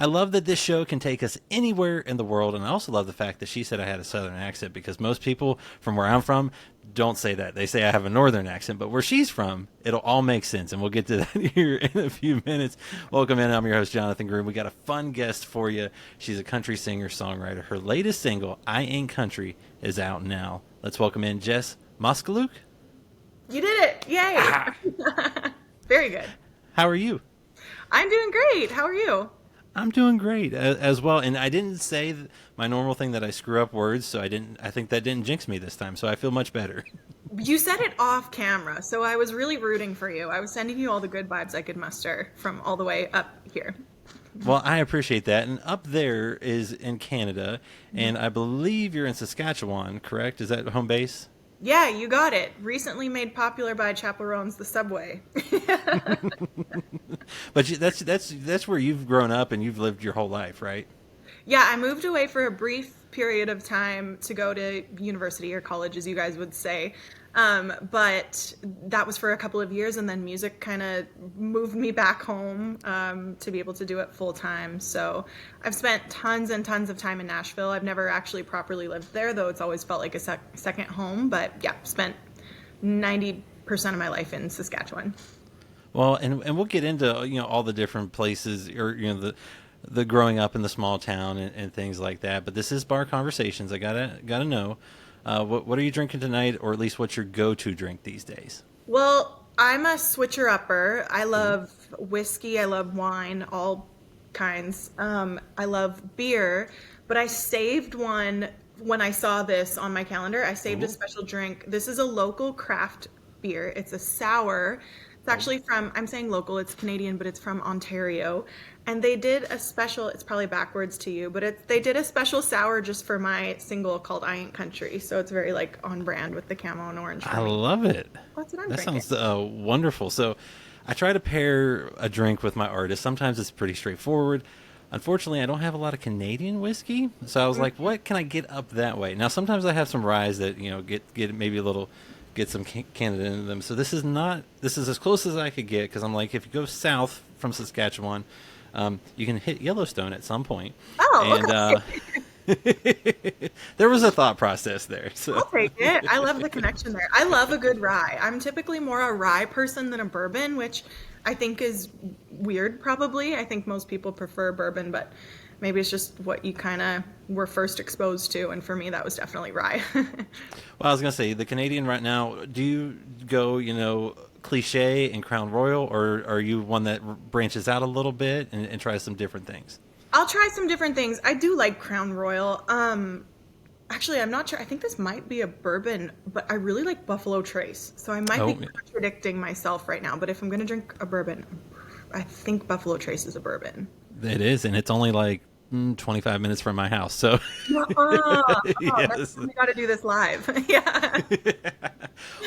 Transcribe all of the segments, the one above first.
I love that this show can take us anywhere in the world, and I also love the fact that she said I had a southern accent, because most people from where I'm from don't say that. They say I have a northern accent, but where she's from, it'll all make sense, and we'll get to that here in a few minutes. Welcome in. I'm your host, Jonathan Groom. We got a fun guest for you. She's a country singer-songwriter. Her latest single, I Ain't Country, is out now. Let's welcome in Jess Moskaluke. You did it! Yay! Ah. Very good. How are you? I'm doing great. How are you? I'm doing great as well. And I didn't say my normal thing that I screw up words, so I think that didn't jinx me this time, so I feel much better. You said it off camera, so I was really rooting for you. I was sending you all the good vibes I could muster from all the way up here. Well, I appreciate that. And up there is in Canada, and I believe you're in Saskatchewan, correct? Is that home base? Yeah, you got it. Recently made popular by Chaperones, the subway. But that's where you've grown up and you've lived your whole life, right? Yeah, I moved away for a brief period of time to go to university or college, as you guys would say. But that was for a couple of years, and then music kind of moved me back home to be able to do it full time. So I've spent tons and tons of time in Nashville. I've never actually properly lived there, though it's always felt like a second home. But yeah, spent 90% of my life in Saskatchewan. Well, and we'll get into all the different places, or the growing up in the small town and things like that. But this is Bar Conversations. I gotta know. What are you drinking tonight, or at least what's your go-to drink these days? Well, I'm a switcher-upper. I love whiskey. I love wine, all kinds. I love beer, but I saved one when I saw this on my calendar. I saved a special drink. This is a local craft beer. It's a sour. It's actually from, I'm saying local, it's Canadian, but it's from Ontario. And they did a special, it's probably backwards to you, but they did a special sour just for my single called I Ain't Country. So it's very like on brand with the camo and orange. I love it. That's what I'm drinking. That sounds wonderful. So I try to pair a drink with my artist. Sometimes it's pretty straightforward. Unfortunately, I don't have a lot of Canadian whiskey. So I was like, what can I get up that way? Now, sometimes I have some ryes that, get maybe a little... get some Canada into them. So this is as close as I could get, because I'm like, if you go south from Saskatchewan, you can hit Yellowstone at some point. Oh, and there was a thought process there. So. I'll take it. I love the connection there. I love a good rye. I'm typically more a rye person than a bourbon, which I think is weird probably. I think most people prefer bourbon, but maybe it's just what you kind of were first exposed to, and for me, that was definitely rye. Well, I was going to say, the Canadian right now, do you go, cliche and Crown Royal, or are you one that branches out a little bit and tries some different things? I'll try some different things. I do like Crown Royal. Actually, I'm not sure. I think this might be a bourbon, but I really like Buffalo Trace. So I might be contradicting myself right now, but if I'm going to drink a bourbon, I think Buffalo Trace is a bourbon. It is, and it's only like 25 minutes from my house, so yes. We got to do this live. Yeah.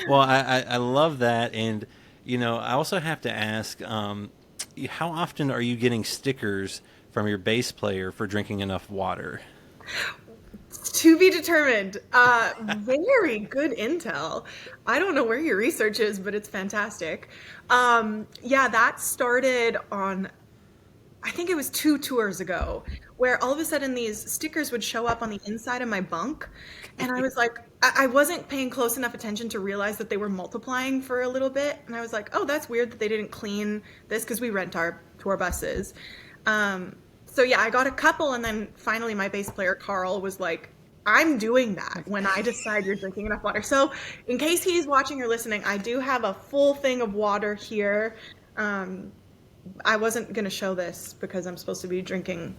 Well, I love that, and I also have to ask, how often are you getting stickers from your bass player for drinking enough water? To be determined. Very good intel. I don't know where your research is, but it's fantastic. Yeah, that started on, I think it was 2 tours ago, where all of a sudden these stickers would show up on the inside of my bunk. And I was like, I wasn't paying close enough attention to realize that they were multiplying for a little bit. And I was like, oh, that's weird that they didn't clean this, because we rent our tour buses. So yeah, I got a couple, and then finally my bass player, Carl, was like, I'm doing that when I decide you're drinking enough water. So in case he's watching or listening, I do have a full thing of water here. I wasn't going to show this because I'm supposed to be drinking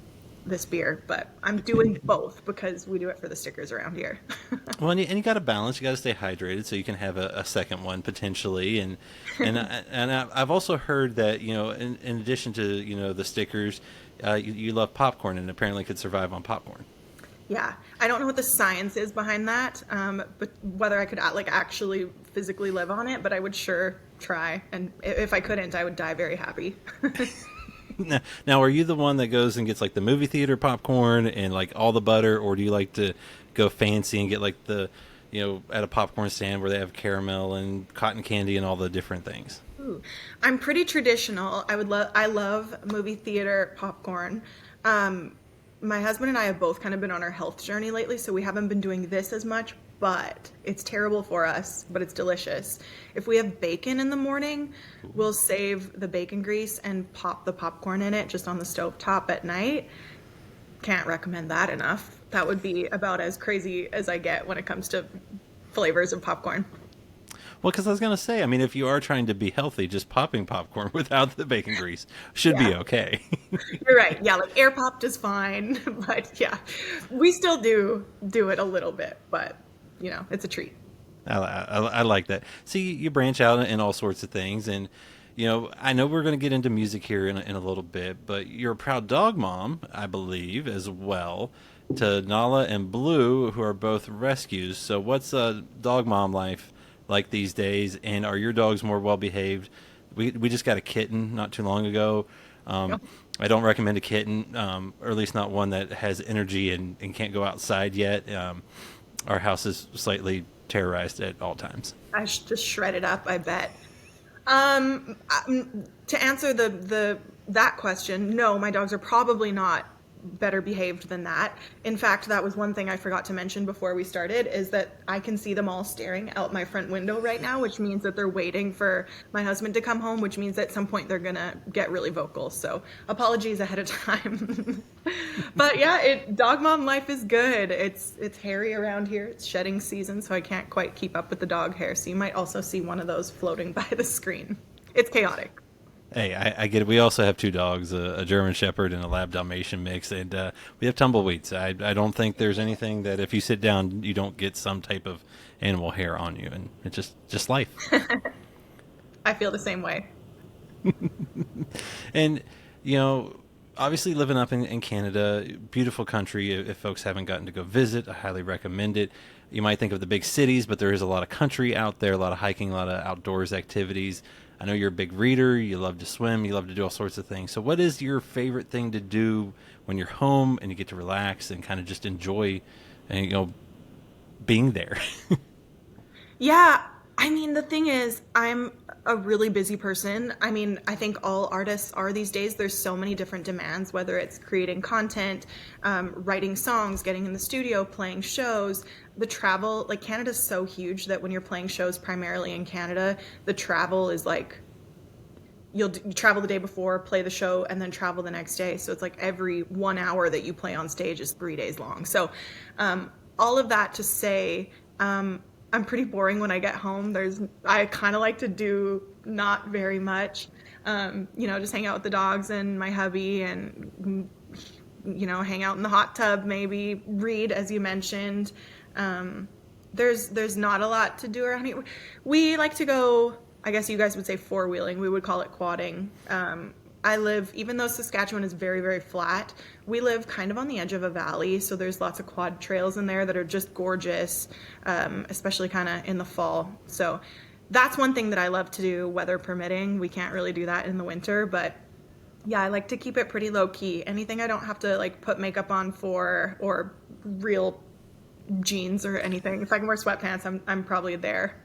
this beer, but I'm doing both because we do it for the stickers around here. Well, and you got to balance. You got to stay hydrated so you can have a second one potentially. And I've also heard that, in addition to, the stickers, you love popcorn, and apparently could survive on popcorn. Yeah, I don't know what the science is behind that, but whether I could actually physically live on it, but I would sure try. And if I couldn't, I would die very happy. Now, are you the one that goes and gets like the movie theater popcorn and like all the butter, or do you like to go fancy and get like the, at a popcorn stand where they have caramel and cotton candy and all the different things? Ooh, I'm pretty traditional. I love movie theater popcorn. My husband and I have both kind of been on our health journey lately, so we haven't been doing this as much, but it's terrible for us, but it's delicious. If we have bacon in the morning, we'll save the bacon grease and pop the popcorn in it just on the stove top at night. Can't recommend that enough. That would be about as crazy as I get when it comes to flavors of popcorn. Well, because I was going to say, I mean, if you are trying to be healthy, just popping popcorn without the bacon grease should be Yeah. okay. You're right. Yeah, like air popped is fine, but yeah, we still do it a little bit, but it's a treat. I like that. See, you branch out in all sorts of things, and I know we're going to get into music here in a little bit, but you're a proud dog mom, I believe, as well, to Nala and Blu, who are both rescues. So, what's a dog mom life like these days? And are your dogs more well behaved? We just got a kitten not too long ago. Yep. I don't recommend a kitten, or at least not one that has energy and can't go outside yet. Our house is slightly terrorized at all times. I just shred it up, I bet. To answer that question, no, my dogs are probably not better behaved than that. In fact, that was one thing I forgot to mention before we started, is that I can see them all staring out my front window right now, which means that they're waiting for my husband to come home, which means at some point they're gonna get really vocal. So apologies ahead of time. But yeah, dog mom life is good. It's hairy around here. It's shedding season, so I can't quite keep up with the dog hair. So you might also see one of those floating by the screen. It's chaotic. Hey, I get it. We also have two dogs, a German Shepherd and a Lab Dalmatian mix, and we have tumbleweeds. I don't think there's anything that if you sit down, you don't get some type of animal hair on you, and it's just life. I feel the same way. And, obviously living up in Canada, beautiful country. If folks haven't gotten to go visit, I highly recommend it. You might think of the big cities, but there is a lot of country out there, a lot of hiking, a lot of outdoors activities. I know you're a big reader. You love to swim. You love to do all sorts of things. So what is your favorite thing to do when you're home and you get to relax and kind of just enjoy, being there? Yeah, I mean, the thing is, I'm a really busy person. I mean, I think all artists are these days. There's so many different demands, whether it's creating content, writing songs, getting in the studio, playing shows. The travel, like Canada's so huge that when you're playing shows primarily in Canada, the travel is like, you travel the day before, play the show, and then travel the next day. So it's like every 1 hour that you play on stage is 3 days long. So all of that to say, I'm pretty boring when I get home. I kind of like to do not very much, just hang out with the dogs and my hubby and, hang out in the hot tub, maybe read, as you mentioned. There's not a lot to do around here. We like to go, I guess you guys would say four-wheeling. We would call it quadding. I live, even though Saskatchewan is very, very flat, we live kind of on the edge of a valley, so there's lots of quad trails in there that are just gorgeous, especially kind of in the fall. So that's one thing that I love to do, weather permitting. We can't really do that in the winter, but yeah, I like to keep it pretty low key. Anything I don't have to like put makeup on for, or real jeans or anything. If I can wear sweatpants, I'm probably there.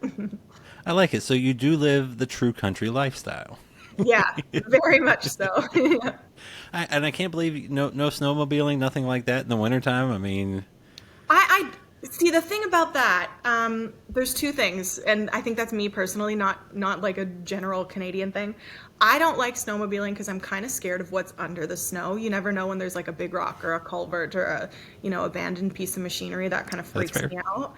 I like it. So you do live the true country lifestyle. Yeah, very much so. Yeah. I can't believe no snowmobiling, nothing like that in the wintertime. I mean, I see the thing about that. There's two things, and I think that's me personally, not like a general Canadian thing. I don't like snowmobiling because I'm kind of scared of what's under the snow. You never know when there's like a big rock or a culvert or a abandoned piece of machinery. That kind of freaks me out.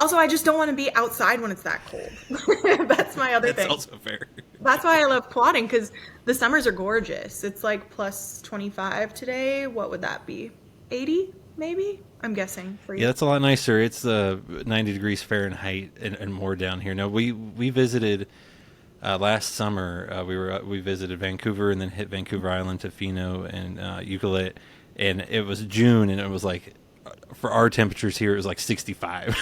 Also, I just don't want to be outside when it's that cold. That's my other thing. That's also fair. That's why I love quadding, because the summers are gorgeous. It's like plus 25 today. What would that be? 80 maybe? I'm guessing for you. Yeah, that's a lot nicer. It's 90 degrees Fahrenheit and more down here. No, we visited last summer. We visited Vancouver and then hit Vancouver Island, Tofino, and Ucluelet, and it was June, and it was like, for our temperatures here, it was like 65.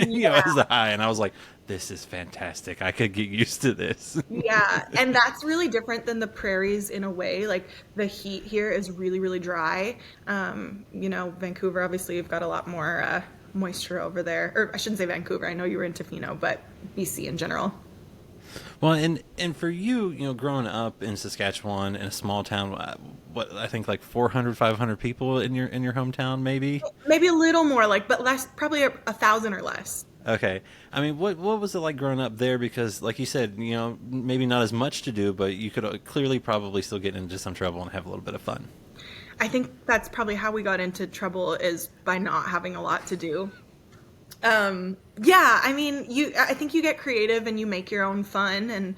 Yeah. As the high, and I was like, this is fantastic. I could get used to this. Yeah, and that's really different than the prairies in a way. Like, the heat here is really, really dry. Vancouver, obviously, you've got a lot more moisture over there. Or I shouldn't say Vancouver. I know you were in Tofino, but BC in general. Well, and for you, growing up in Saskatchewan in a small town, what I think like 400, 500 people in your hometown, maybe. Maybe a little more, like, but less, probably a thousand or less. Okay, I mean, what was it like growing up there? Because, like you said, maybe not as much to do, but you could clearly probably still get into some trouble and have a little bit of fun. I think that's probably how we got into trouble, is by not having a lot to do. Yeah, I mean, I think you get creative and you make your own fun, and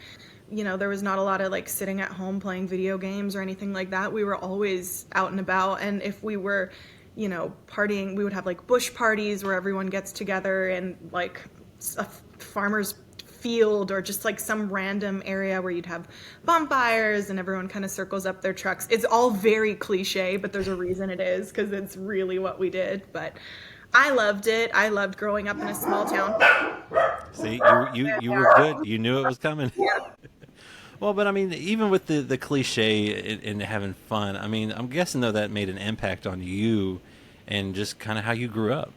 there was not a lot of like sitting at home playing video games or anything like that. We were always out and about, and if we were, partying, we would have like bush parties where everyone gets together in like a farmer's field, or just like some random area where you'd have bonfires and everyone kind of circles up their trucks. It's all very cliche, but there's a reason it is, because it's really what we did. But I loved it. I loved growing up in a small town. See, you were good. You knew it was coming. Yeah. Well, but I mean, even with the cliche and having fun, I mean, I'm guessing though that made an impact on you and just kind of how you grew up.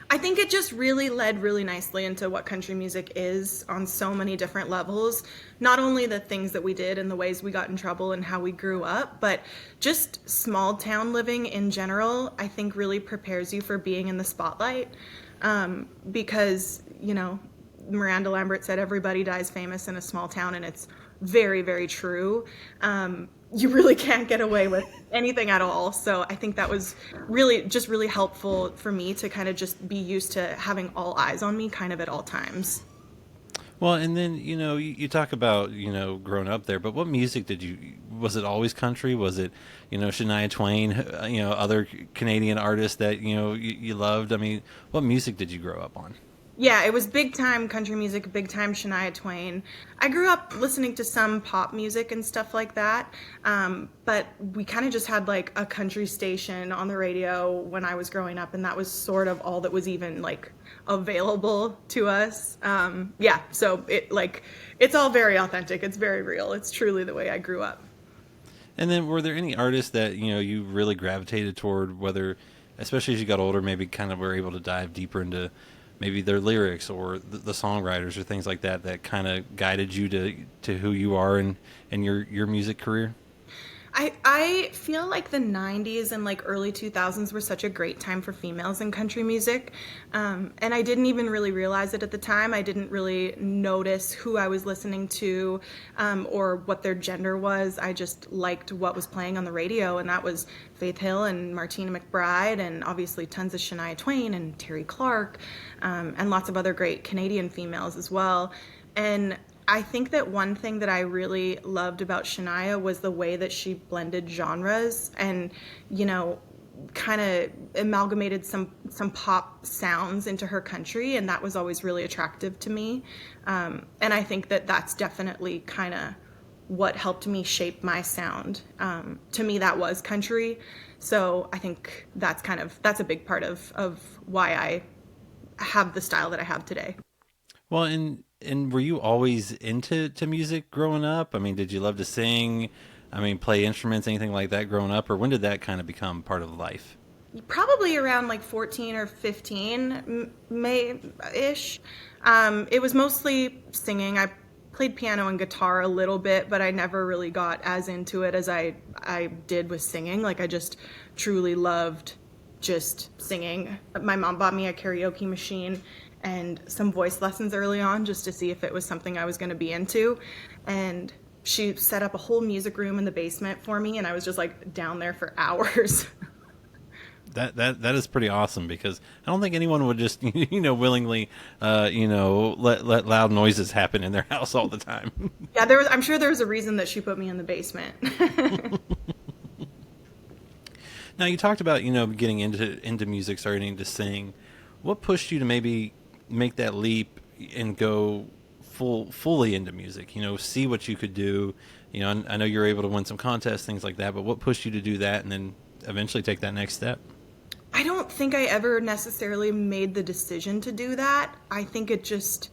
I think it just really led really nicely into what country music is on so many different levels. Not only the things that we did and the ways we got in trouble and how we grew up, but just small town living in general, I think really prepares you for being in the spotlight. Because, Miranda Lambert said everybody dies famous in a small town, and it's very, very true. You really can't get away with anything at all. So I think that was really helpful for me to kind of just be used to having all eyes on me kind of at all times. Well, and then, you talk about, growing up there, but what music was it always country? Was it, Shania Twain, other Canadian artists that, you loved? I mean, what music did you grow up on? Yeah, it was big time country music, big time Shania Twain. I grew up listening to some pop music and stuff like that, but we kind of just had like a country station on the radio when I was growing up, and that was sort of all that was even like available to us. Yeah, so it's all very authentic. It's very real. It's truly the way I grew up. And then were there any artists that, you really gravitated toward, whether, especially as you got older, maybe kind of were able to dive deeper into maybe their lyrics or the songwriters or things like that kind of guided you to who you are in your music career? I feel like the 90s and like early 2000s were such a great time for females in country music. And I didn't even really realize it at the time. I didn't really notice who I was listening to or what their gender was. I just liked what was playing on the radio, and that was Faith Hill and Martina McBride, and obviously tons of Shania Twain and Terry Clark, and lots of other great Canadian females as well. And I think that one thing that I really loved about Shania was the way that she blended genres and, kind of amalgamated some pop sounds into her country, and that was always really attractive to me. And I think that that's definitely kind of what helped me shape my sound. To me, that was country. So I think that's a big part of why I have the style that I have today. Well, and were you always into music growing up? I mean, did you love to sing? I mean, play instruments, anything like that growing up? Or when did that kind of become part of life? Probably around like 14 or 15, May-ish. It was mostly singing. I played piano and guitar a little bit, but I never really got as into it as I did with singing. Like, I just truly loved just singing. My mom bought me a karaoke machine and some voice lessons early on just to see if it was something I was going to be into. And she set up a whole music room in the basement for me, and I was just like down there for hours. That is pretty awesome, because I don't think anyone would just willingly let loud noises happen in their house all the time. Yeah, I'm sure there was a reason that she put me in the basement. Now, you talked about getting into music, starting to sing. What pushed you to maybe make that leap and go fully into music? See what you could do. I know you're able to win some contests, things like that, but what pushed you to do that and then eventually take that next step? I don't think I ever necessarily made the decision to do that. I think it just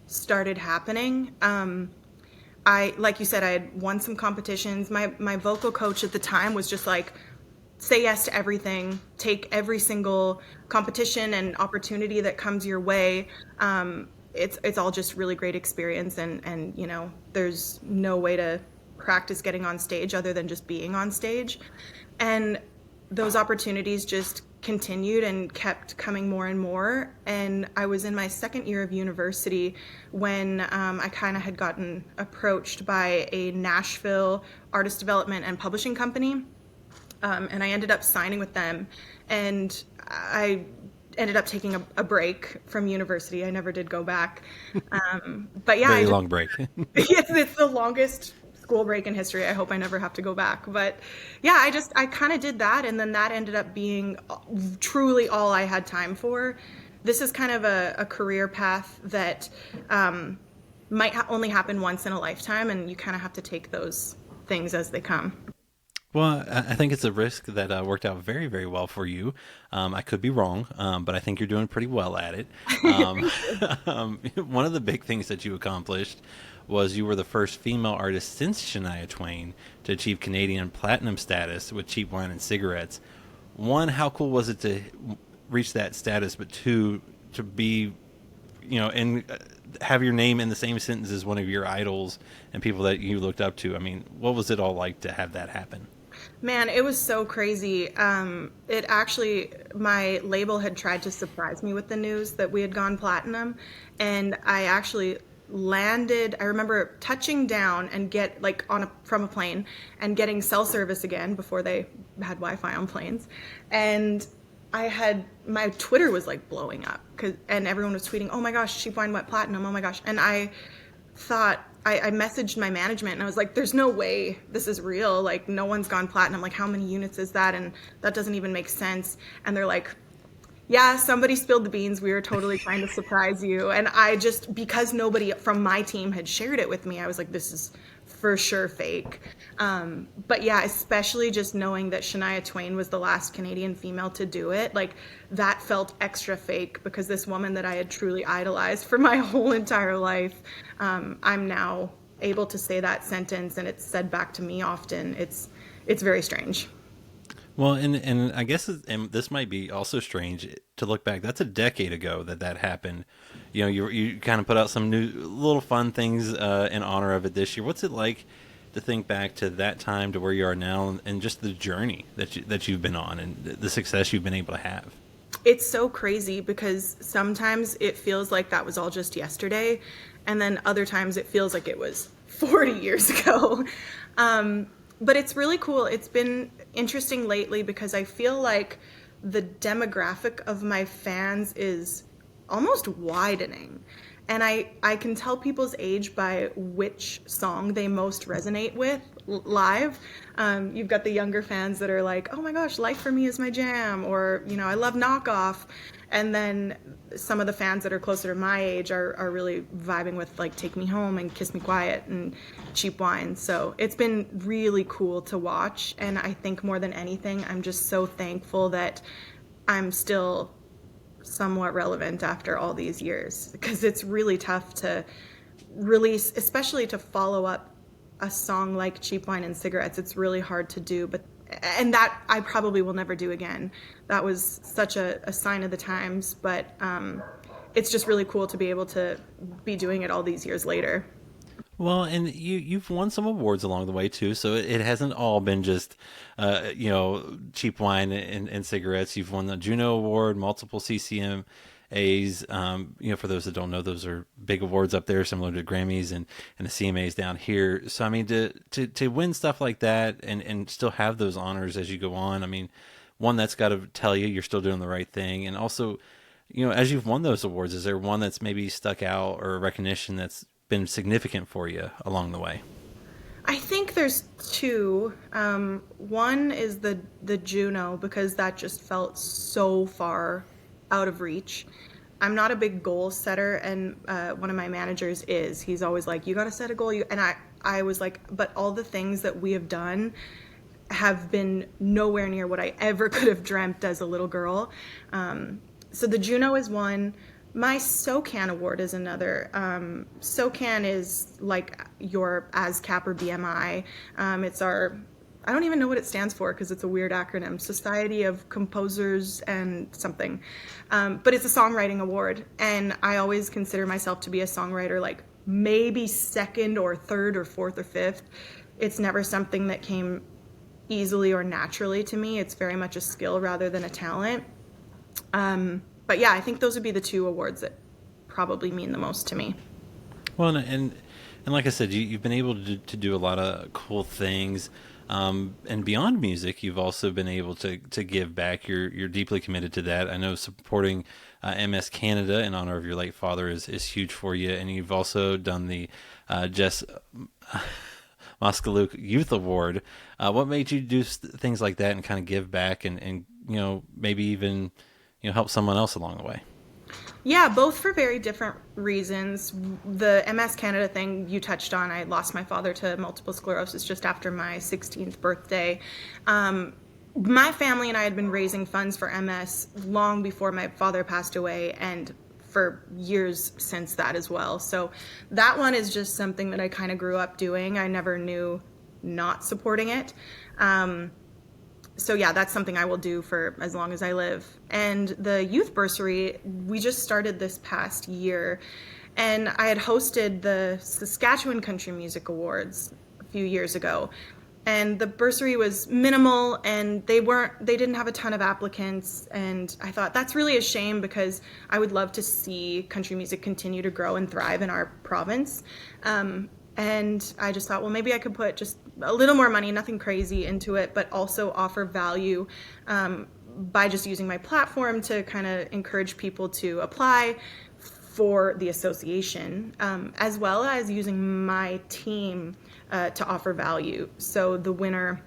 started happening. Like you said, I had won some competitions. My vocal coach at the time was just like, say yes to everything, take every single competition and opportunity that comes your way. it's all just really great experience, and there's no way to practice getting on stage other than just being on stage. And those opportunities just continued and kept coming more and more. And I was in my second year of university when I kind of had gotten approached by a Nashville artist development and publishing company. And I ended up signing with them. And I ended up taking a break from university. I never did go back. But yeah, Very long break. it's the longest school break in history. I hope I never have to go back. But yeah, I kind of did that, and then that ended up being truly all I had time for. This is kind of a career path that might only happen once in a lifetime, and you kind of have to take those things as they come. Well, I think it's a risk that worked out very, very well for you. I could be wrong, but I think you're doing pretty well at it. One of the big things that you accomplished was you were the first female artist since Shania Twain to achieve Canadian platinum status with Cheap Wine and Cigarettes. One, how cool was it to reach that status? But two, to be, and have your name in the same sentence as one of your idols and people that you looked up to. I mean, what was it all like to have that happen? Man, it was so crazy. It actually, my label had tried to surprise me with the news that we had gone platinum, and I actually landed. I remember touching down and from a plane and getting cell service again before they had Wi-Fi on planes, and my Twitter was like blowing up and everyone was tweeting, "Oh my gosh, Cheap Wine went platinum! Oh my gosh!" And I thought, I messaged my management and I was like, "There's no way this is real. Like, no one's gone platinum. Like, how many units is that? And that doesn't even make sense." And they're like, "Yeah, somebody spilled the beans. We were totally trying to surprise you." And because nobody from my team had shared it with me, I was like, this is for sure fake. But yeah, especially just knowing that Shania Twain was the last Canadian female to do it, like, that felt extra fake, because this woman that I had truly idolized for my whole entire life, I'm now able to say that sentence, and it's said back to me often. It's very strange. Well, and I guess and this might be also strange to look back. That's a decade ago that happened. You kind of put out some new little fun things in honor of it this year. What's it like to think back to that time to where you are now, and just the journey that you've been on and the success you've been able to have? It's so crazy, because sometimes it feels like that was all just yesterday, and then other times it feels like it was 40 years ago. But it's really cool. It's been interesting lately because I feel like the demographic of my fans is almost widening. And I can tell people's age by which song they most resonate with live. You've got the younger fans that are like, "Oh my gosh, Life for Me is my jam," or, I love Knockoff. And then some of the fans that are closer to my age are really vibing with, like, Take Me Home and Kiss Me Quiet and Cheap Wine. So it's been really cool to watch. And I think more than anything, I'm just so thankful that I'm still somewhat relevant after all these years, because it's really tough to release, especially to follow up a song like Cheap Wine and Cigarettes. It's really hard to do, and that I probably will never do again. That was such a sign of the times, but it's just really cool to be able to be doing it all these years later. Well, and you've won some awards along the way too, so it hasn't all been just Cheap Wine and Cigarettes. You've won the JUNO Award, multiple CCMAs. For those that don't know, those are big awards up there, similar to Grammys and the CMAs down here. So I mean, to win stuff like that and still have those honors as you go on, I mean, one, that's got to tell you you're still doing the right thing. And also, as you've won those awards, is there one that's maybe stuck out, or a recognition that's been significant for you along the way? I think there's two. One is the JUNO, because that just felt so far out of reach. I'm not a big goal setter, and one of my managers is. He's always like, "You got to set a goal." And I was like, but all the things that we have done have been nowhere near what I ever could have dreamt as a little girl. So the JUNO is one. My SOCAN award is another. SOCAN is like your ASCAP or BMI. It's our I don't even know what it stands for because it's a weird acronym. Society of Composers and something. But it's a songwriting award. And I always consider myself to be a songwriter, like maybe second or third or fourth or fifth. It's never something that came easily or naturally to me. It's very much a skill rather than a talent. But yeah, I think those would be the two awards that probably mean the most to me. Well, and like I said, you've been able to do a lot of cool things. And beyond music, you've also been able to give back. You're deeply committed to that. I know supporting MS Canada in honor of your late father is huge for you. And you've also done the Jess Moskaluke Youth Award. What made you do things like that and kind of give back and maybe even help someone else along the way? Yeah, both for very different reasons. The MS Canada thing you touched on, I lost my father to multiple sclerosis just after my 16th birthday. My family and I had been raising funds for MS long before my father passed away and for years since that as well. So that one is just something that I kind of grew up doing. I never knew not supporting it. So yeah, that's something I will do for as long as I live. And the youth bursary, we just started this past year, and I had hosted the Saskatchewan Country Music Awards a few years ago. And the bursary was minimal, and they didn't have a ton of applicants. And I thought that's really a shame because I would love to see country music continue to grow and thrive in our province. And I just thought, well, maybe I could put just a little more money, nothing crazy into it, but also offer value by just using my platform to kind of encourage people to apply for the association, as well as using my team to offer value. So the winner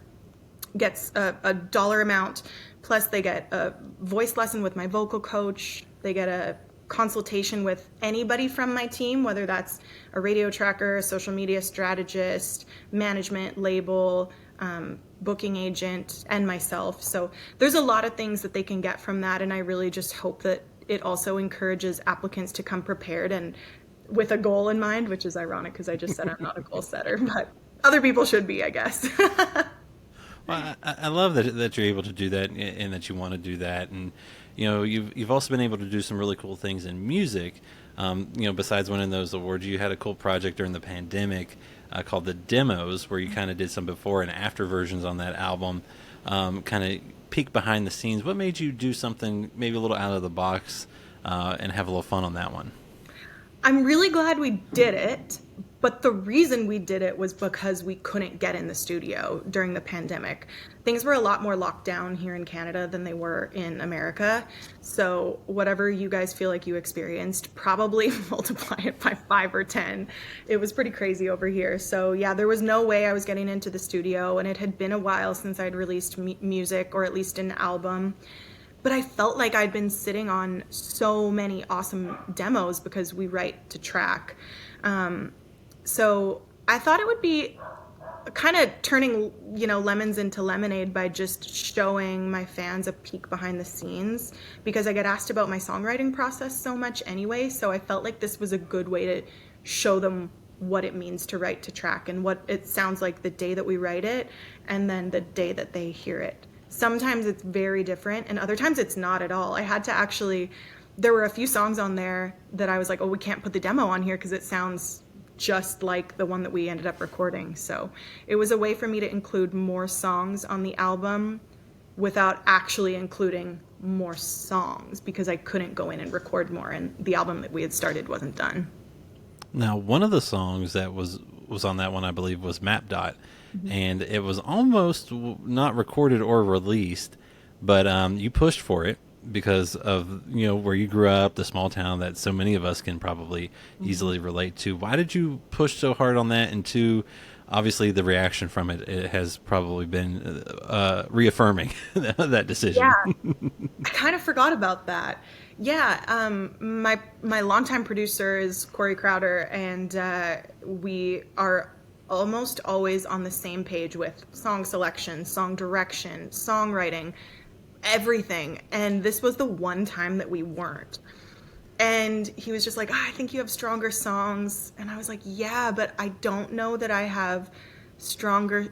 gets a dollar amount, plus they get a voice lesson with my vocal coach, they get a consultation with anybody from my team, whether that's a radio tracker, a social media strategist, management, label, booking agent, and myself. So there's a lot of things that they can get from that, and I really just hope that it also encourages applicants to come prepared and with a goal in mind, which is ironic because I just said I'm not a goal setter, but other people should be, I guess. Well, I love that you're able to do that and that you want to do that. And, you've also been able to do some really cool things in music. Besides winning those awards, you had a cool project during the pandemic called The Demos, where you kind of did some before and after versions on that album, kind of peek behind the scenes. What made you do something maybe a little out of the box and have a little fun on that one? I'm really glad we did it, but the reason we did it was because we couldn't get in the studio during the pandemic. Things were a lot more locked down here in Canada than they were in America. So whatever you guys feel like you experienced, probably multiply it by 5 or 10. It was pretty crazy over here. So yeah, there was no way I was getting into the studio, and it had been a while since I'd released music, or at least an album. But I felt like I'd been sitting on so many awesome demos because we write to track. So I thought it would be kind of turning, lemons into lemonade by just showing my fans a peek behind the scenes, because I get asked about my songwriting process so much anyway. So I felt like this was a good way to show them what it means to write to track and what it sounds like the day that we write it and then the day that they hear it. Sometimes it's very different, and other times it's not at all. I had to actually, there were a few songs on there that I was like, oh, we can't put the demo on here because it sounds just like the one that we ended up recording. So it was a way for me to include more songs on the album without actually including more songs, because I couldn't go in and record more, and the album that we had started wasn't done. Now, one of the songs that was on that one, I believe, was Mapdot. And it was almost not recorded or released, but you pushed for it because of where you grew up, the small town that so many of us can probably easily relate to. Why did you push so hard on that? And two, obviously the reaction from it has probably been reaffirming that decision. Yeah, I kind of forgot about that. Yeah, my longtime producer is Corey Crowder, and we are almost always on the same page with song selection, song direction, songwriting, everything. And this was the one time that we weren't. And he was just like, I think you have stronger songs. And I was like, yeah, but I don't know that I have stronger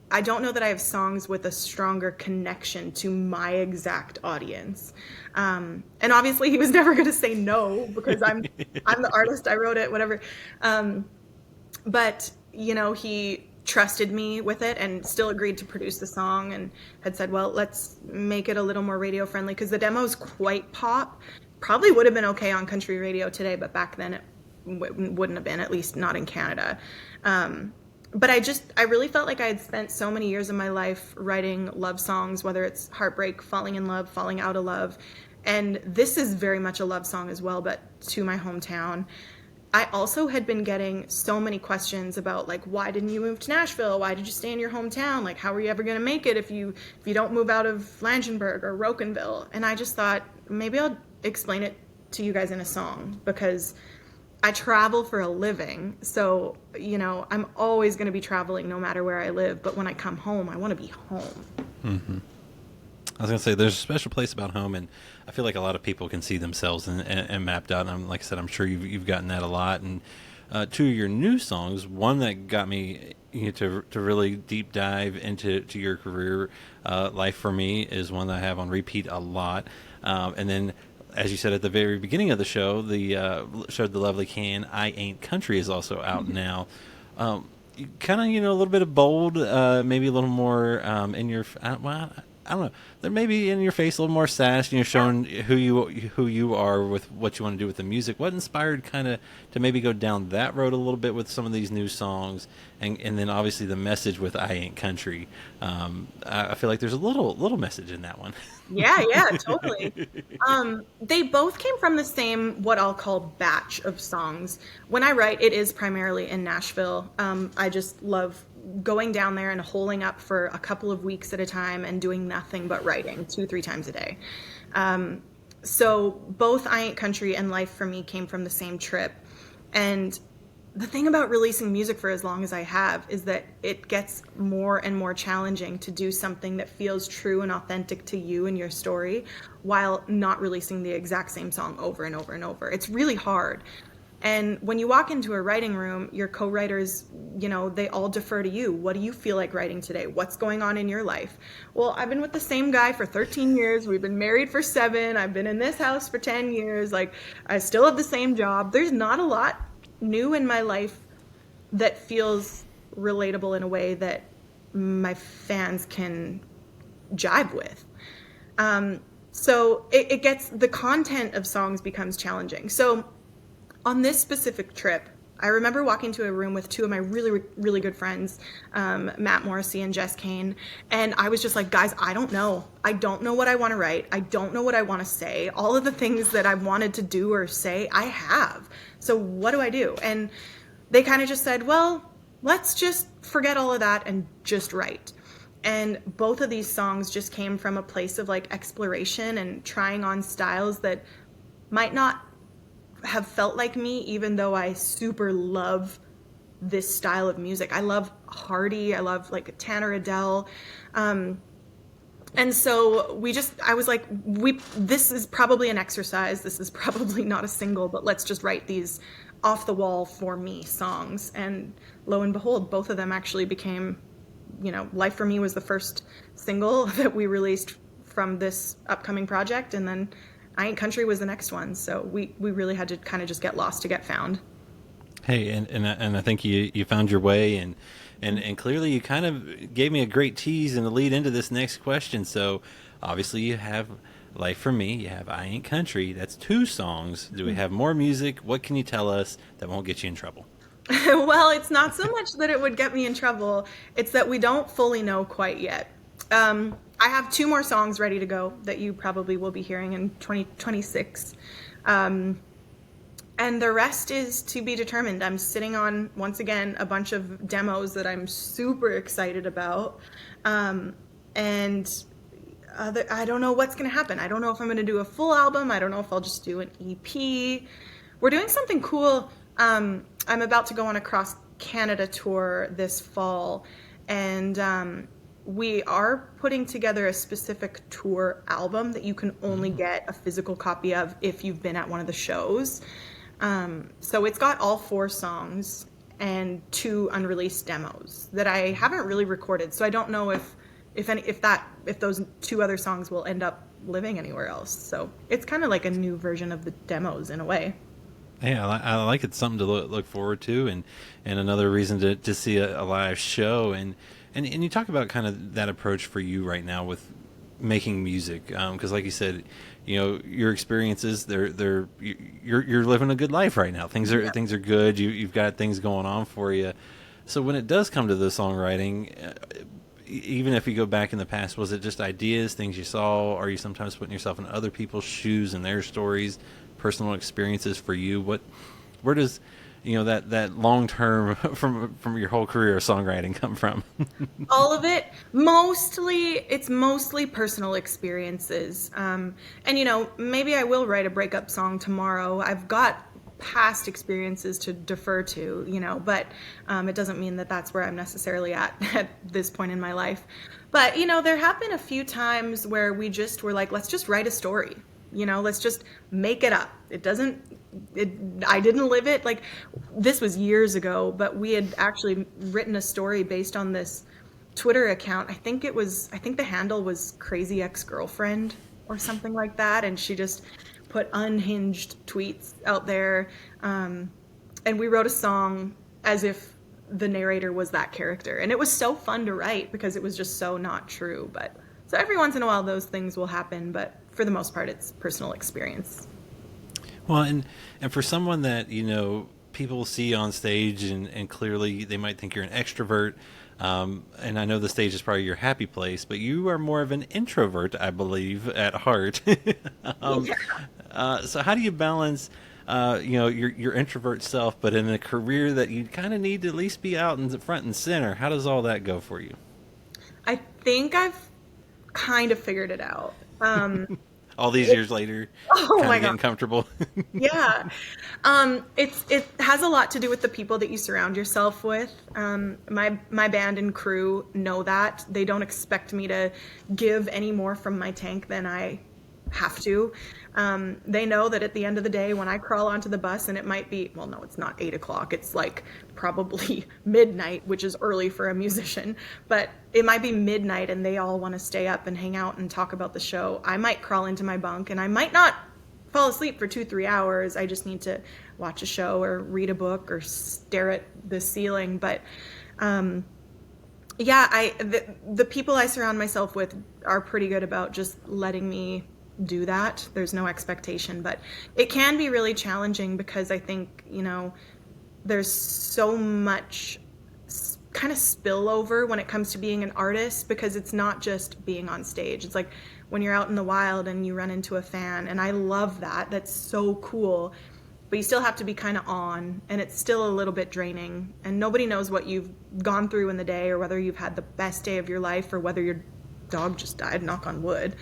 I don't know that I have songs with a stronger connection to my exact audience. And obviously he was never going to say no because I'm the artist, I wrote it, whatever. But, you know, he trusted me with it and still agreed to produce the song and had said, well, let's make it a little more radio friendly because the demo is quite pop. Probably would have been okay on country radio today, but back then it wouldn't have been, at least not in Canada. But I really felt like I had spent so many years of my life writing love songs, whether it's heartbreak, falling in love, falling out of love. And this is very much a love song as well, but to my hometown. I also had been getting so many questions about, like, why didn't you move to Nashville? Why did you stay in your hometown? Like, how are you ever going to make it if you don't move out of Langenburg or Rokenville? And I just thought, maybe I'll explain it to you guys in a song, because I travel for a living. So, you know, I'm always going to be traveling no matter where I live. But when I come home, I want to be home. Mm-hmm. I was going to say, there's a special place about home, and I feel like a lot of people can see themselves in Mapdot. And like I said, I'm sure you've gotten that a lot. And two of your new songs, one that got me to really deep dive into your career, Life for Me, is one that I have on repeat a lot. And then, as you said at the very beginning of the show, the showed the lovely can I Ain't Country is also out now. Kind of, a little bit of bold, maybe a little more in your. I don't know. There may be in your face a little more sass, showing who you are with what you want to do with the music. What inspired kind of to maybe go down that road a little bit with some of these new songs, and then obviously the message with I Ain't Country. I feel like there's a little message in that one. Yeah, totally. They both came from the same, what I'll call, batch of songs. When I write, it is primarily in Nashville. I just love going down there and holing up for a couple of weeks at a time and doing nothing but writing 2-3 times a day. So both I Ain't Country and Life for Me came from the same trip. And the thing about releasing music for as long as I have is that it gets more and more challenging to do something that feels true and authentic to you and your story while not releasing the exact same song over and over and over. It's really hard. And when you walk into a writing room, your co-writers, they all defer to you. What do you feel like writing today? What's going on in your life? Well, I've been with the same guy for 13 years. We've been married for 7. I've been in this house for 10 years. Like, I still have the same job. There's not a lot new in my life that feels relatable in a way that my fans can jive with. So it gets, the content of songs becomes challenging. So on this specific trip, I remember walking to a room with 2 of my really, really good friends, Matt Morrissey and Jess Kane, and I was just like, guys, I don't know. I don't know what I want to write. I don't know what I want to say. All of the things that I wanted to do or say, I have. So what do I do? And they kind of just said, well, let's just forget all of that and just write. And both of these songs just came from a place of like exploration and trying on styles that might not have felt like me, even though I super love this style of music. I love Hardy. I love like Tanner Adele. And so I was like, this is probably an exercise. This is probably not a single, but let's just write these off the wall for me songs. And lo and behold, both of them actually became, Life for Me was the first single that we released from this upcoming project. And then I Ain't Country was the next one, so we really had to kind of just get lost to get found. Hey, and I think you found your way, and clearly you kind of gave me a great tease and a lead into this next question. So obviously you have Life for Me, you have I Ain't Country. That's 2 songs. Do we have more music? What can you tell us that won't get you in trouble? Well, it's not so much that it would get me in trouble. It's that we don't fully know quite yet. I have 2 more songs ready to go that you probably will be hearing in 2026. And the rest is to be determined. I'm sitting on, once again, a bunch of demos that I'm super excited about. I don't know what's going to happen. I don't know if I'm going to do a full album. I don't know if I'll just do an EP. We're doing something cool. I'm about to go on a cross-Canada tour this fall. And we are putting together a specific tour album that you can only get a physical copy of if you've been at one of the shows. So it's got all 4 songs, and 2 unreleased demos that I haven't really recorded. So I don't know if those 2 other songs will end up living anywhere else. So it's kind of like a new version of the demos in a way. Yeah, I like it. Something to look forward to, and another reason to see a live show. And you talk about kind of that approach for you right now with making music, because like you said, you know, your experiences, you're living a good life right now. Things are good. You've got things going on for you. So when it does come to the songwriting, even if you go back in the past, was it just ideas, things you saw? Are you sometimes putting yourself in other people's shoes and their stories, personal experiences for you? Where does, you know, that long term from your whole career of songwriting come from? All of it. It's mostly personal experiences. And you know, maybe I will write a breakup song tomorrow. I've got past experiences to defer to, you know, but it doesn't mean that that's where I'm necessarily at this point in my life. But, you know, there have been a few times where we just were like, let's just write a story, you know, let's just make it up. I didn't live it. Like, this was years ago, but we had actually written a story based on this Twitter account. I think the handle was Crazy Ex-Girlfriend or something like that. And she just put unhinged tweets out there, and we wrote a song as if the narrator was that character, and it was so fun to write because it was just so not true. But so every once in a while those things will happen, but for the most part it's personal experience. Well, and for someone that, you know, people see on stage and clearly they might think you're an extrovert, and I know the stage is probably your happy place, but you are more of an introvert, I believe, at heart. So how do you balance, you know, your introvert self, but in a career that you kind of need to at least be out in the front and center? How does all that go for you? I think I've kind of figured it out. All these years later, kind of getting comfortable. Yeah. It has a lot to do with the people that you surround yourself with. My band and crew know that. They don't expect me to give any more from my tank than I have to. They know that at the end of the day, when I crawl onto the bus, and it might be, well, no, it's not 8 o'clock. It's like probably midnight, which is early for a musician, but it might be midnight and they all want to stay up and hang out and talk about the show. I might crawl into my bunk and I might not fall asleep for 2-3 hours. I just need to watch a show or read a book or stare at the ceiling. But, yeah, the people I surround myself with are pretty good about just letting me do that. There's no expectation, but it can be really challenging because I think, you know, there's so much kind of spillover when it comes to being an artist, because it's not just being on stage. It's like when you're out in the wild and you run into a fan, and I love that. That's so cool. But you still have to be kind of on, and it's still a little bit draining, and nobody knows what you've gone through in the day, or whether you've had the best day of your life, or whether your dog just died, knock on wood.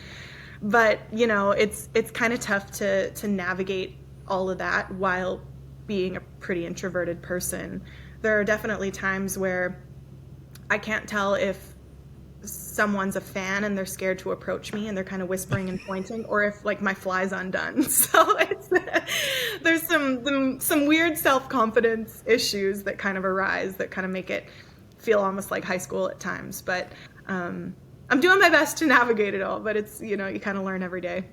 But, you know, it's kind of tough to navigate all of that while being a pretty introverted person. There are definitely times where I can't tell if someone's a fan and they're scared to approach me and they're kind of whispering and pointing, or if like my fly's undone. So there's some weird self-confidence issues that kind of arise that kind of make it feel almost like high school at times. But I'm doing my best to navigate it all, but it's, you know, you kind of learn every day.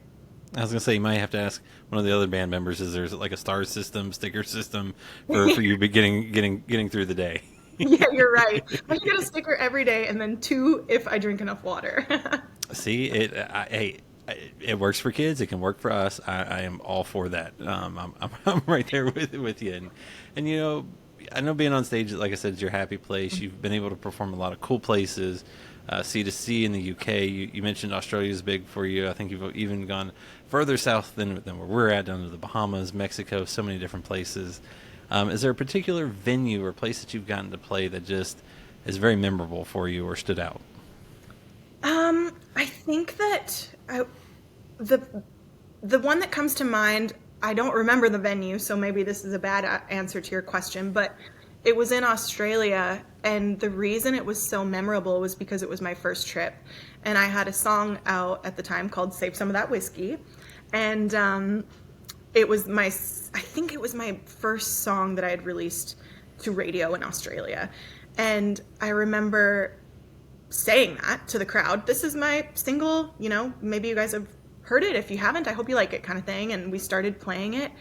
I was going to say, you might have to ask one of the other band members, is there like a star system, sticker system for you getting through the day? Yeah, you're right. I should get a sticker every day, and then 2 if I drink enough water. See, it works for kids. It can work for us. I am all for that. I'm right there with you. And you know, I know being on stage, like I said, is your happy place. You've been able to perform a lot of cool places. C2C in the UK. You mentioned Australia is big for you. I think you've even gone further south than where we're at, down to the Bahamas, Mexico, so many different places. Is there a particular venue or place that you've gotten to play that just is very memorable for you or stood out? I think that the one that comes to mind, I don't remember the venue, so maybe this is a bad answer to your question, but it was in Australia, and the reason it was so memorable was because it was my first trip, and I had a song out at the time called Save Some of That Whiskey, and it was I think it was my first song that I had released to radio in Australia. And I remember saying that to the crowd. This is my single, you know, maybe you guys have heard it. If you haven't, I hope you like it, kind of thing. And we started playing it.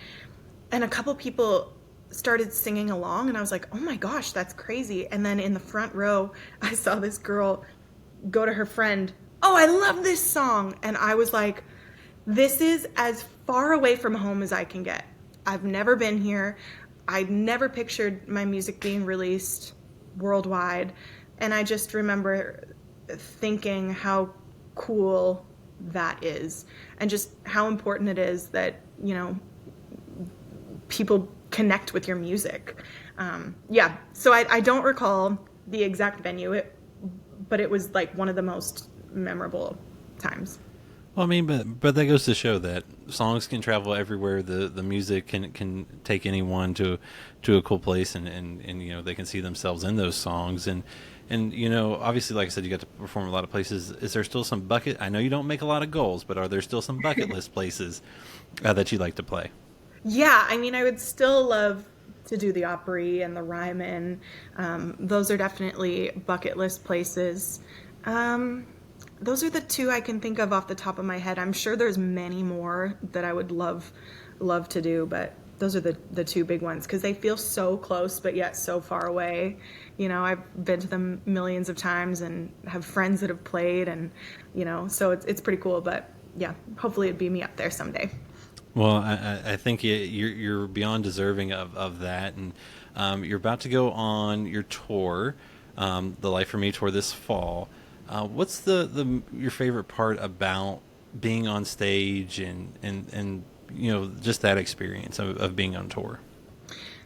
And a couple people started singing along, and I was like, oh my gosh, that's crazy. And then in the front row, I saw this girl go to her friend, oh, I love this song. And I was like, this is as far away from home as I can get. I've never been here. I never pictured my music being released worldwide. And I just remember thinking how cool that is, and just how important it is that, you know, people connect with your music. Yeah, so I don't recall the exact venue, but it was like one of the most memorable times. Well, I mean, but that goes to show that songs can travel everywhere. The music can take anyone to a cool place, and you know, they can see themselves in those songs. And you know, obviously, like I said, you got to perform a lot of places. Is there still some I know you don't make a lot of goals, but are there still some bucket list places that you like to play? Yeah, I mean, I would still love to do the Opry and the Ryman. Those are definitely bucket list places. Those are the two I can think of off the top of my head. I'm sure there's many more that I would love to do, but those are the two big ones, because they feel so close but yet so far away. You know, I've been to them millions of times and have friends that have played, and you know, so it's pretty cool. But yeah, hopefully it'd be me up there someday. Well, I think you're beyond deserving of that, and you're about to go on your tour, the Life for Me tour this fall. What's your favorite part about being on stage and you know, just that experience of being on tour?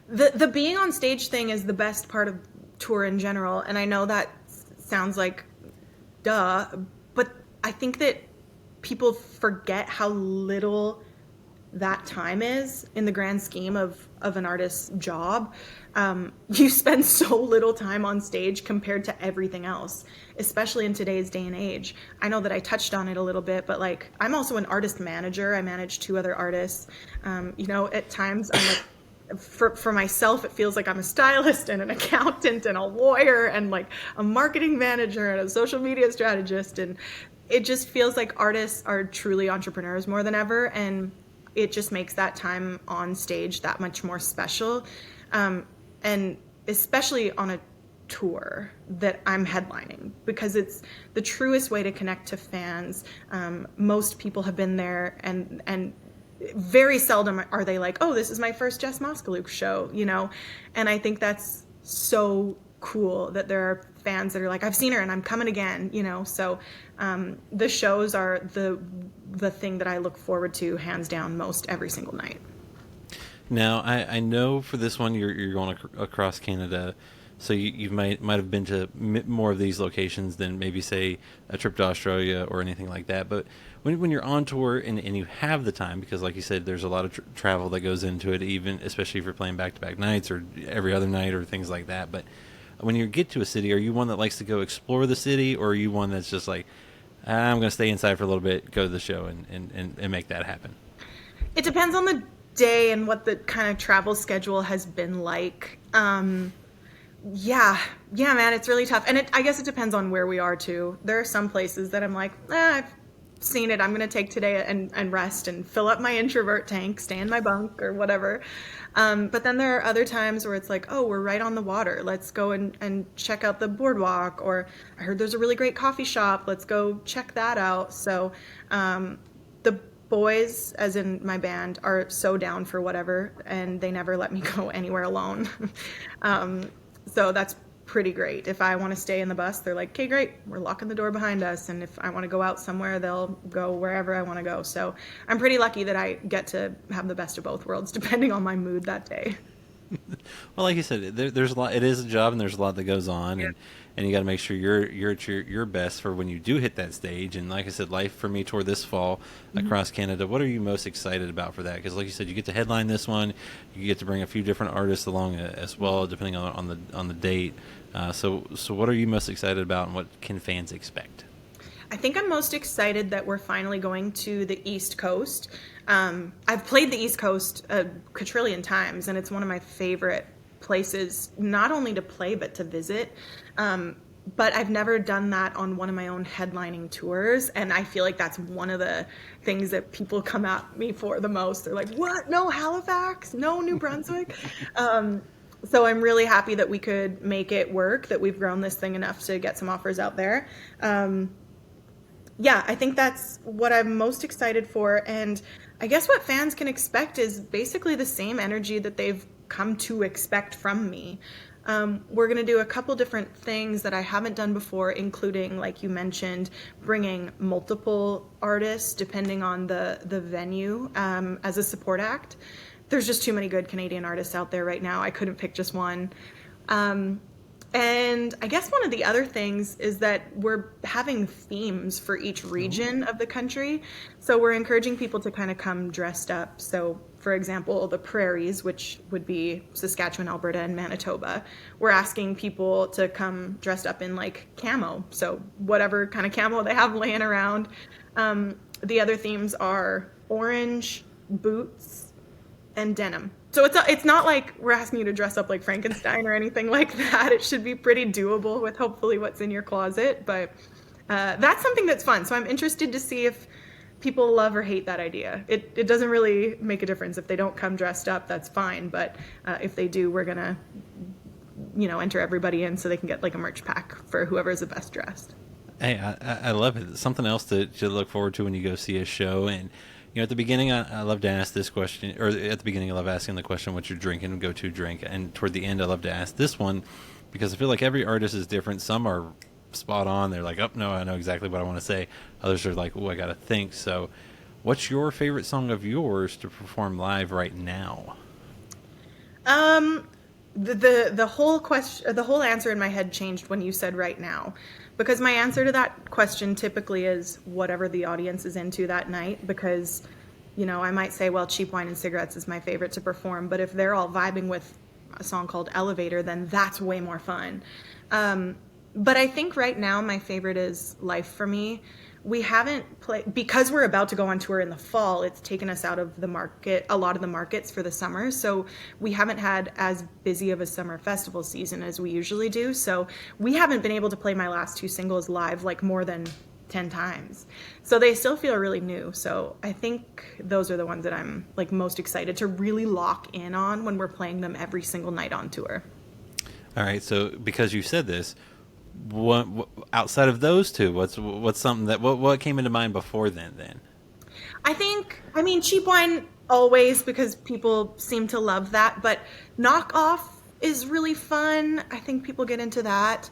The being on stage thing is the best part of tour in general, and I know that sounds like duh, but I think that people forget how little that time is in the grand scheme of an artist's job. You spend so little time on stage compared to everything else, especially in today's day and age. I know that I touched on it a little bit, but like, I'm also an artist manager. I manage 2 other artists. You know, at times I'm like, for myself, it feels like I'm a stylist and an accountant and a lawyer and like a marketing manager and a social media strategist. And it just feels like artists are truly entrepreneurs more than ever. And it just makes that time on stage that much more special. And especially on a tour that I'm headlining, because it's the truest way to connect to fans. Most people have been there, and very seldom are they like, oh, this is my first Jess Moskaluke show, you know? And I think that's so cool that there are fans that are like, I've seen her and I'm coming again, you know? So the shows are the thing that I look forward to hands down most every single night. Now, I know for this one you're going across Canada, so you might have been to more of these locations than maybe, say, a trip to Australia or anything like that. But when you're on tour and you have the time, because like you said, there's a lot of travel that goes into it, even especially if you're playing back-to-back nights or every other night or things like that. But when you get to a city, are you one that likes to go explore the city, or are you one that's just like, I'm going to stay inside for a little bit, go to the show, and make that happen? It depends on the day and what the kind of travel schedule has been like. Yeah, man, it's really tough. And I guess it depends on where we are too. There are some places that I'm like, I've seen it. I'm going to take today and rest and fill up my introvert tank, stay in my bunk or whatever. But then there are other times where it's like, oh, we're right on the water. Let's go and check out the boardwalk. Or I heard there's a really great coffee shop. Let's go check that out. So the boys, as in my band, are so down for whatever, and they never let me go anywhere alone. So that's pretty great. If I want to stay in the bus, they're like, okay, great, we're locking the door behind us. And if I want to go out somewhere, they'll go wherever I want to go. So I'm pretty lucky that I get to have the best of both worlds, depending on my mood that day. Well, like you said, there's a lot. It is a job, and there's a lot that goes on, Yeah. and you got to make sure you're at your best for when you do hit that stage. And like I said, Life for Me tour this fall across Canada. What are you most excited about for that? Because like you said, you get to headline this one. You get to bring a few different artists along as well, depending on the date. So what are you most excited about, and what can fans expect? I think I'm most excited that we're finally going to the East Coast. I've played the East Coast a quadrillion times, and it's one of my favorite places, not only to play, but to visit. But I've never done that on one of my own headlining tours. And I feel like that's one of the things that people come at me for the most. They're like, what? No Halifax? No New Brunswick? So I'm really happy that we could make it work, that we've grown this thing enough to get some offers out there. Yeah, I think that's what I'm most excited for. And I guess what fans can expect is basically the same energy that they've come to expect from me. We're going to do a couple different things that I haven't done before, including, like you mentioned, bringing multiple artists depending on the venue as a support act. There's just too many good Canadian artists out there right now. I couldn't pick just one. And I guess one of the other things is that we're having themes for each region of the country. So we're encouraging people to kind of come dressed up. So, for example, the prairies, which would be Saskatchewan, Alberta, and Manitoba, we're asking people to come dressed up in like camo. So whatever kind of camo they have laying around. The other themes are orange, boots, and denim. So it's not like we're asking you to dress up like Frankenstein or anything like that. It should be pretty doable with hopefully what's in your closet. But that's something that's fun. So I'm interested to see if people love or hate that idea. It doesn't really make a difference. If they don't come dressed up, that's fine. But if they do, we're going to, enter everybody in so they can get like a merch pack for whoever is the best dressed. Hey, I love it. Something else to look forward to when you go see a show. And at the beginning, I love to ask this question, or at the beginning, I love asking the question, what's your drink and go-to drink? And toward the end, I love to ask this one because I feel like every artist is different. Some are spot on. They're like, oh, no, I know exactly what I want to say. Others are like, oh, I got to think. So what's your favorite song of yours to perform live right now? The whole question, the whole answer in my head changed when you said right now, because my answer to that question typically is whatever the audience is into that night, because, I might say, well, Cheap Wine and Cigarettes is my favorite to perform, but if they're all vibing with a song called Elevator, then that's way more fun. But I think right now my favorite is Life for Me. We haven't played, because we're about to go on tour in the fall, it's taken us out of the market, a lot of the markets for the summer. So we haven't had as busy of a summer festival season as we usually do. So we haven't been able to play my last two singles live like more than 10 times. So they still feel really new. So I think those are the ones that I'm like most excited to really lock in on when we're playing them every single night on tour. All right. So because you said this, what outside of those two, what's something that what came into mind before then? I mean Cheap Wine always, because people seem to love that, but Knock Off is really fun. I think people get into that.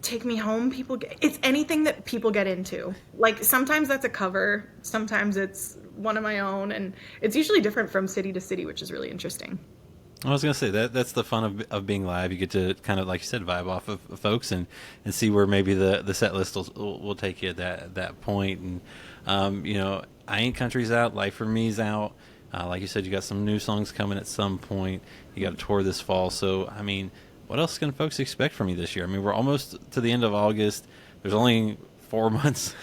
Take Me Home, it's anything that people get into. Like sometimes that's a cover, sometimes it's one of my own, and it's usually different from city to city, which is really interesting. I was going to say that's the fun of being live. You get to kind of, like you said, vibe off of folks and see where maybe the set list will take you at that point. And, I Ain't Country's out. Life for Me's out. Like you said, you got some new songs coming at some point. You got a tour this fall. So, I mean, what else can folks expect from you this year? I mean, we're almost to the end of August. There's only 4 months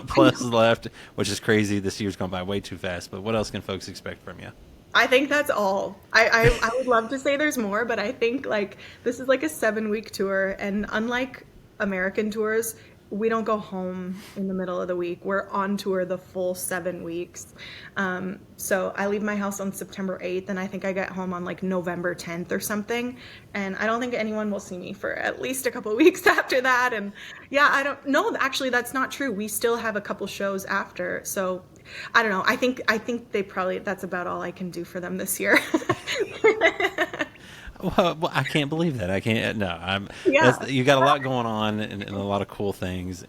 plus left, which is crazy. This year's gone by way too fast. But what else can folks expect from you? I think that's all. I would love to say there's more, but I think like this is like a 7-week tour, and unlike American tours, we don't go home in the middle of the week. We're on tour the full 7 weeks. So I leave my house on September 8th, and I think I get home on like November 10th or something. And I don't think anyone will see me for at least a couple of weeks after that. And yeah, I don't know. Actually, that's not true. We still have a couple shows after. So I don't know. I think that's about all I can do for them this year. Well, I can't believe that. I can't. No, Yeah. You got a lot going on and a lot of cool things.